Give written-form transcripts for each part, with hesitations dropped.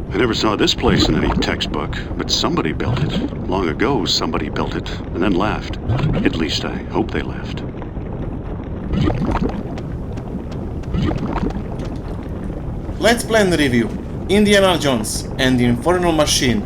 I never saw this place in any textbook, but somebody built it. Long ago, somebody built it, and then left. At least I hope they left. Let's plan the review. Indiana Jones and the Infernal Machine.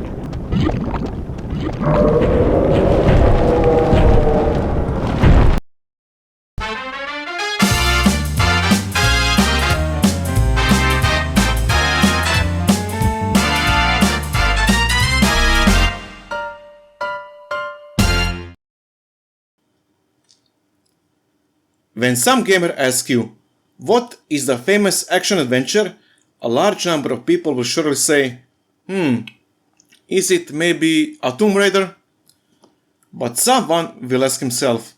When some gamer asks you, what is the famous action-adventure, a large number of people will surely say, is it maybe a Tomb Raider? But someone will ask himself,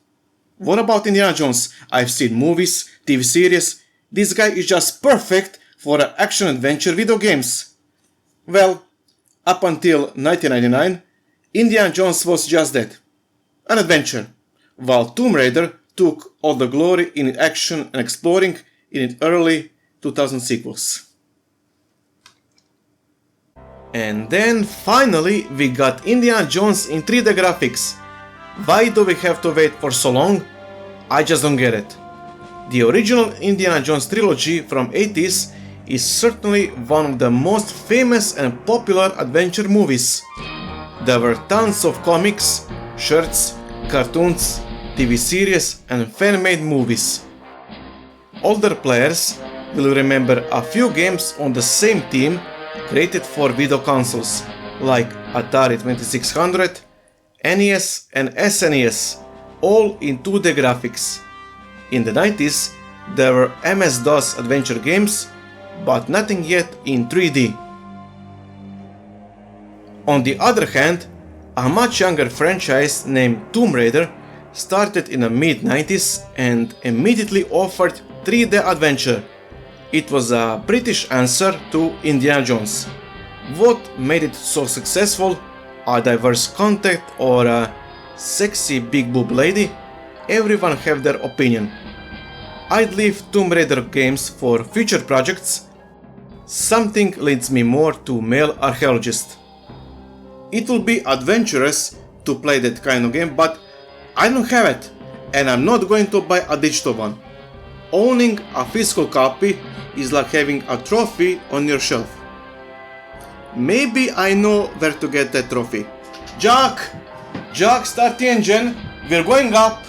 what about Indiana Jones? I've seen movies, TV series, this guy is just perfect for action-adventure video games. Well, up until 1999, Indiana Jones was just that, an adventure, while Tomb Raider took all the glory in action and exploring in its early 2000 sequels. And then finally we got Indiana Jones in 3D graphics. Why do we have to wait for so long? I just don't get it. The original Indiana Jones trilogy from 80s is certainly one of the most famous and popular adventure movies. There were tons of comics, shirts, cartoons, TV series and fan-made movies. Older players will remember a few games on the same theme created for video consoles like Atari 2600, NES and SNES, all in 2D graphics. In the 90s there were MS-DOS adventure games, but nothing yet in 3D. On the other hand, a much younger franchise named Tomb Raider started in the mid-90s and immediately offered 3D adventure. It was a British answer to Indiana Jones. What made it so successful? A diverse content or a sexy big boob lady? Everyone have their opinion. I'd leave Tomb Raider games for future projects. Something leads me more to male archaeologist. It will be adventurous to play that kind of game, but I don't have it, and I'm not going to buy a digital one. Owning a physical copy is like having a trophy on your shelf. Maybe I know where to get that trophy. Jack! Jack, start the engine! We're going up!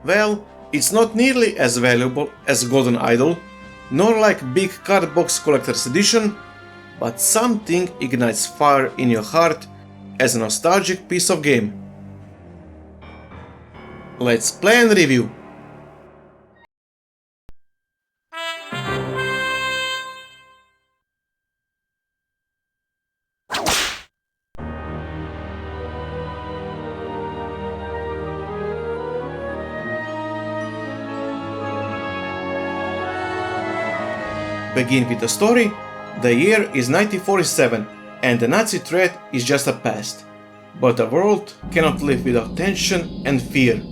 Well, it's not nearly as valuable as Golden Idol, nor like big card box collector's edition, but something ignites fire in your heart as a nostalgic piece of game. Let's play and review. Begin with the story. The year is 1947 and the Nazi threat is just a past. But the world cannot live without tension and fear.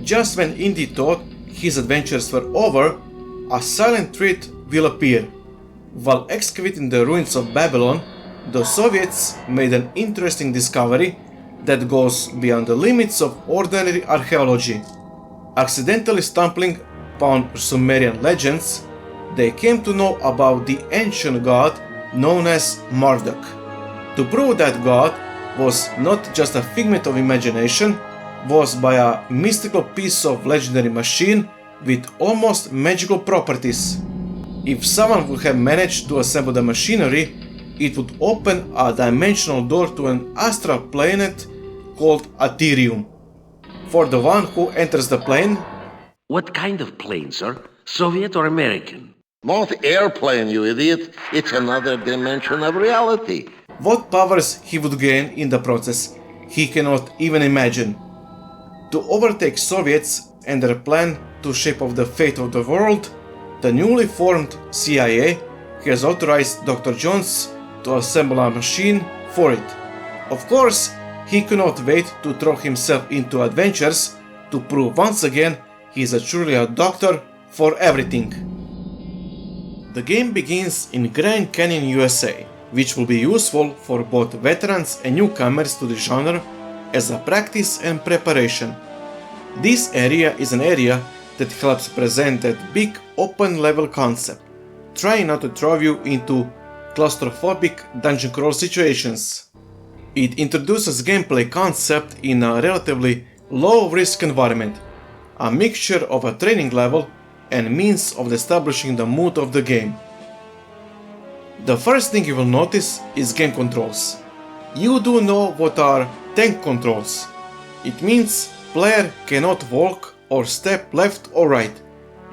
Just when Indy thought his adventures were over, a silent threat will appear. While excavating the ruins of Babylon, the Soviets made an interesting discovery that goes beyond the limits of ordinary archaeology. Accidentally stumbling upon Sumerian legends, they came to know about the ancient god known as Marduk. To prove that god was not just a figment of imagination, was by a mystical piece of legendary machine with almost magical properties. If someone would have managed to assemble the machinery, it would open a dimensional door to an astral planet called Aetherium. For the one who enters the plane, What kind of plane, sir? Soviet or American? Not airplane, you idiot. It's another dimension of reality. what powers he would gain in the process, he cannot even imagine. To overtake Soviets and their plan to shape off the fate of the world, the newly formed CIA has authorized Dr. Jones to assemble a machine for it. Of course, he cannot wait to throw himself into adventures to prove once again he is truly a doctor for everything. The game begins in Grand Canyon, USA, which will be useful for both veterans and newcomers to the genre as a practice and preparation. This area is an area that helps present that big open level concept, trying not to throw you into claustrophobic dungeon crawl situations. It introduces gameplay concept in a relatively low risk environment, a mixture of a training level and means of establishing the mood of the game. The first thing you will notice is game controls. You do know what are tank controls. It means player cannot walk or step left or right.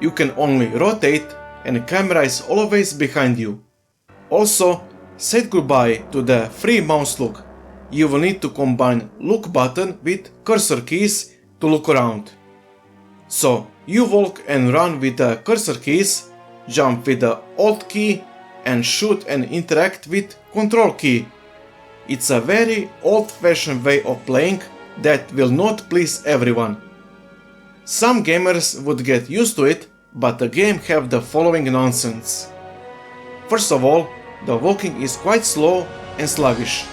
You can only rotate and camera is always behind you. Also, say goodbye to the free mouse look. You will need to combine look button with cursor keys to look around. So, you walk and run with the cursor keys, jump with the Alt key, and shoot and interact with Control key. It's a very old-fashioned way of playing that will not please everyone. Some gamers would get used to it, but the game have the following nonsense. First of all, the walking is quite slow and sluggish.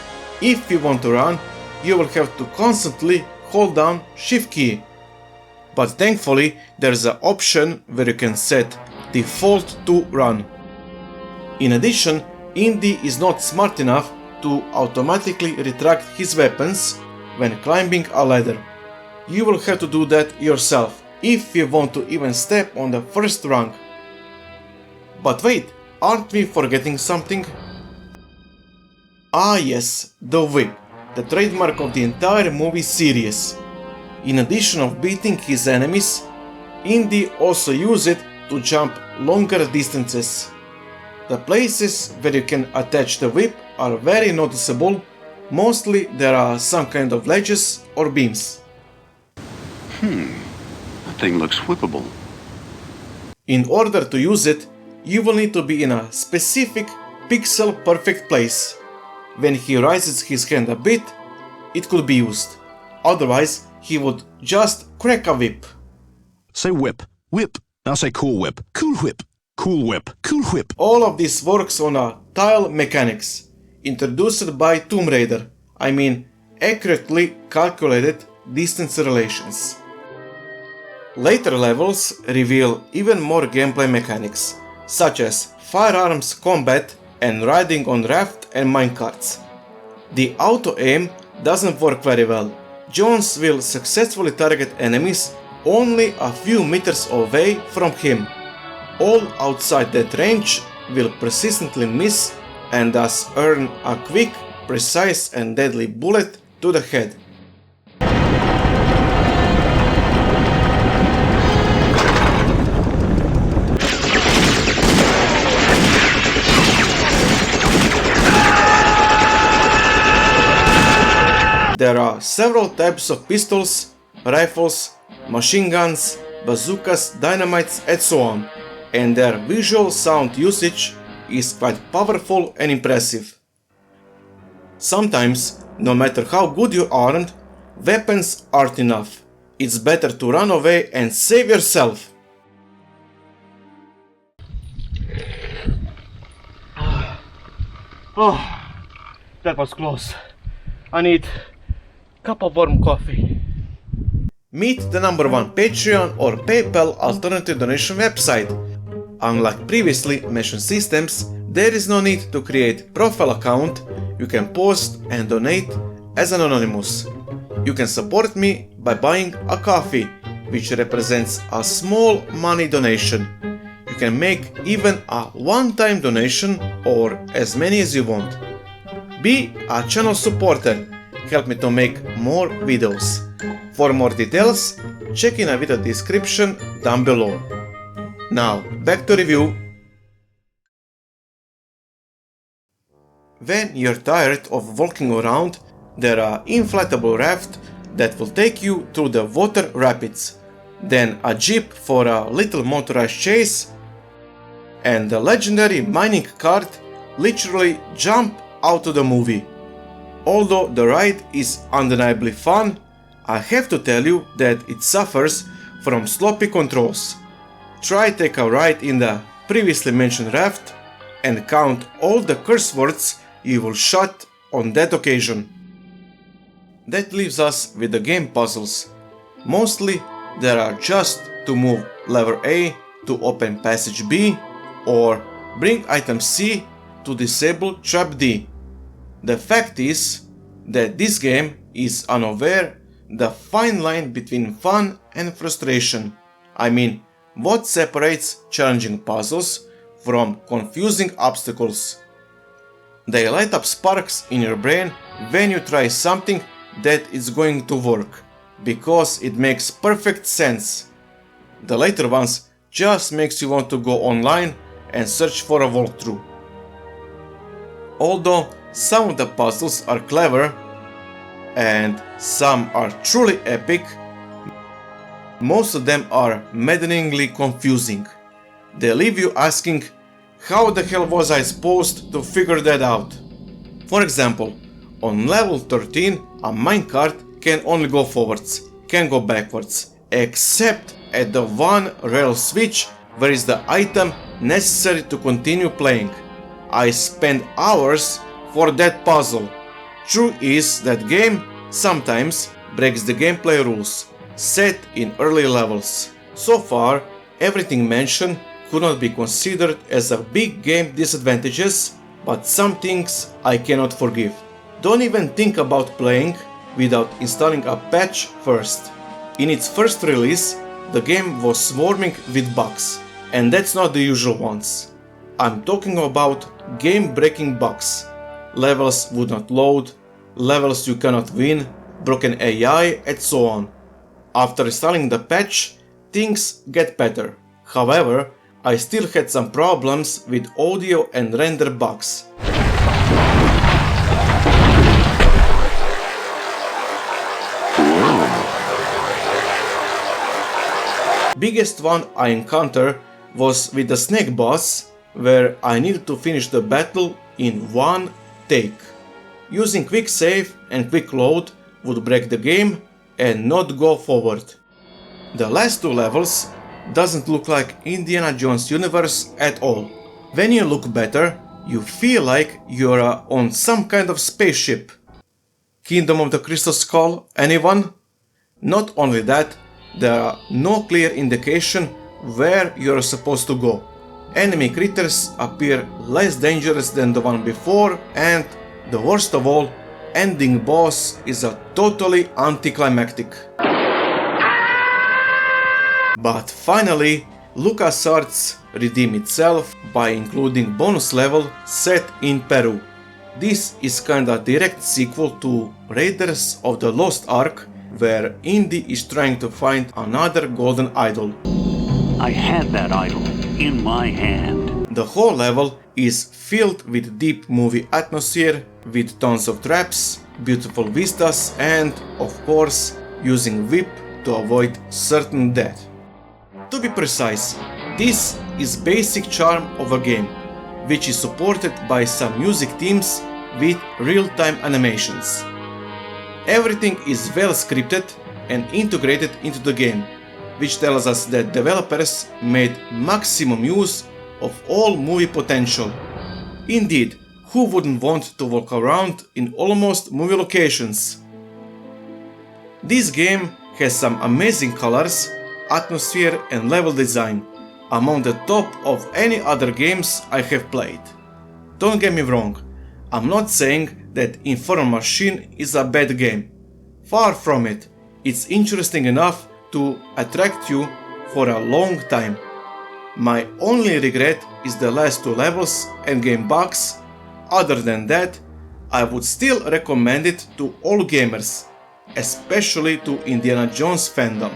If you want to run, you will have to constantly hold down Shift key. But thankfully, there's an option where you can set default to run. In addition, Indy is not smart enough to automatically retract his weapons when climbing a ladder. You will have to do that yourself if you want to even step on the first rung. But wait, aren't we forgetting something? Ah yes, the whip, the trademark of the entire movie series. In addition of beating his enemies, Indy also uses it to jump longer distances. The places where you can attach the whip are very noticeable. Mostly there are some kind of ledges or beams. That thing looks whippable. In order to use it, you will need to be in a specific pixel perfect place. When he raises his hand a bit, it could be used. Otherwise, he would just crack a whip. Say whip. Whip. Now say cool whip. Cool whip. Cool whip. Cool whip. All of this works on a tile mechanics, introduced by Tomb Raider. I mean, accurately calculated distance relations. Later levels reveal even more gameplay mechanics, such as firearms combat and riding on raft and minecarts. The auto-aim doesn't work very well. Jones will successfully target enemies only a few meters away from him. All outside that range will persistently miss and thus earn a quick, precise and deadly bullet to the head. There are several types of pistols, rifles, machine guns, bazookas, dynamites, and so on, and their visual sound usage is quite powerful and impressive. Sometimes, no matter how good you aren't, weapons aren't enough. It's better to run away and save yourself. Oh, that was close. I need a cup of warm coffee. Meet the #1 Patreon or PayPal alternative donation website. Unlike previously mentioned systems, there is no need to create profile account. You can post and donate as an anonymous. You can support me by buying a coffee, which represents a small money donation. You can make even a one-time donation or as many as you want. Be a channel supporter. Help me to make more videos. For more details, check in a video description down below. Now, back to review. When you're tired of walking around, there are inflatable rafts that will take you through the water rapids, then a jeep for a little motorized chase, and the legendary mining cart literally jump out of the movie. Although the ride is undeniably fun, I have to tell you that it suffers from sloppy controls. Try take a ride in the previously mentioned raft and count all the curse words you will shout on that occasion. That leaves us with the game puzzles. Mostly there are just to move lever A to open passage B or bring item C to disable trap D. The fact is that this game is unaware the fine line between fun and frustration. I mean, what separates challenging puzzles from confusing obstacles? They light up sparks in your brain when you try something that is going to work, because it makes perfect sense. The later ones just makes you want to go online and search for a walkthrough. Although some of the puzzles are clever and some are truly epic, most of them are maddeningly confusing. They leave you asking, how the hell was I supposed to figure that out? For example, on level 13, a minecart can only go forwards, can't go backwards, except at the one rail switch where is the item necessary to continue playing. I spent hours for that puzzle. True is that game sometimes breaks the gameplay rules set in early levels. So far, everything mentioned could not be considered as a big game disadvantages, but some things I cannot forgive. Don't even think about playing without installing a patch first. In its first release, the game was swarming with bugs, and that's not the usual ones. I'm talking about game-breaking bugs. Levels would not load, levels you cannot win, broken AI, and so on. After installing the patch, things get better. However, I still had some problems with audio and render bugs. Biggest one I encountered was with the snake boss, where I needed to finish the battle in one take. Using quick save and quick load would break the game and not go forward. The last two levels doesn't look like Indiana Jones universe at all. When you look better, you feel like you're on some kind of spaceship. Kingdom of the Crystal Skull, anyone? Not only that, there are no clear indication where you're supposed to go. Enemy critters appear less dangerous than the one before, and the worst of all, ending boss is a totally anticlimactic. But finally, LucasArts redeemed itself by including bonus level set in Peru. This is kinda direct sequel to Raiders of the Lost Ark, where Indy is trying to find another golden idol. I had that idol in my hand. The whole level is filled with deep movie atmosphere, with tons of traps, beautiful vistas and, of course, using whip to avoid certain death. To be precise, this is basic charm of a game, which is supported by some music themes with real-time animations. Everything is well scripted and integrated into the game, which tells us that developers made maximum use of all movie potential. Indeed, who wouldn't want to walk around in almost movie locations? This game has some amazing colors, atmosphere and level design, among the top of any other games I have played. Don't get me wrong, I'm not saying that Infernal Machine is a bad game. Far from it, it's interesting enough to attract you for a long time. My only regret is the last two levels and game bugs. Other than that, I would still recommend it to all gamers, especially to Indiana Jones fandom.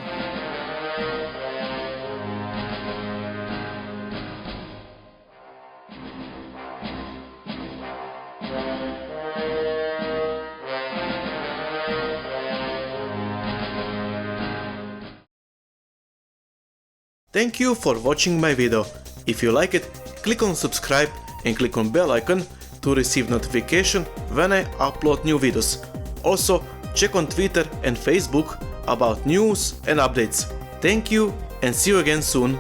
Thank you for watching my video. If you like it, click on subscribe and click on bell icon to receive notification when I upload new videos. Also, check on Twitter and Facebook about news and updates. Thank you and see you again soon.